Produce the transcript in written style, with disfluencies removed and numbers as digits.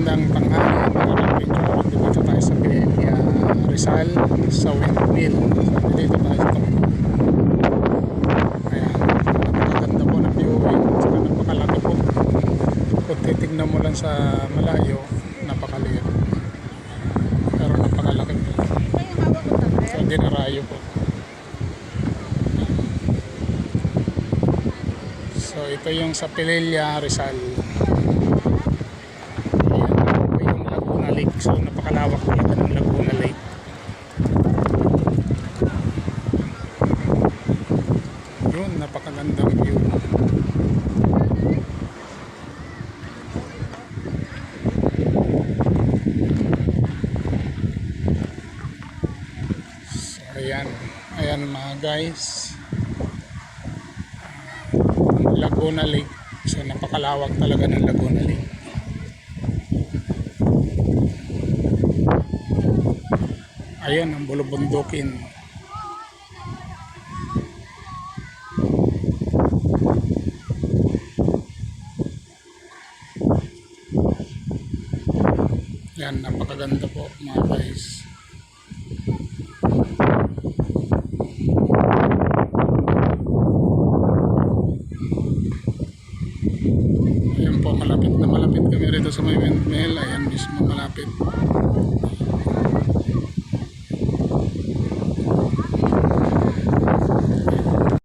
Magandang tanghali mga kapitbahay. Dito tayo sa Pilya Rizal sa windmill. Dito tayo sa ayan, napakaganda po ng viewing, saka napakalaki po. Kung titignan mo lang sa malayo, napakaliit, pero napakalaki po. So dinarayo po. So ito yung sa Pilya Rizal. Lake. So napakalawak talaga ng Laguna Lake. Yun, napakagandang view. So ayan, ayan mga guys, Laguna Lake. So napakalawak talaga ng Laguna Lake. Ayan ang bulubundukin. Yan, napakaganda po mga guys. Ayan po, malapit na malapit kami rito sa may windmill. Ayan mismo malapit.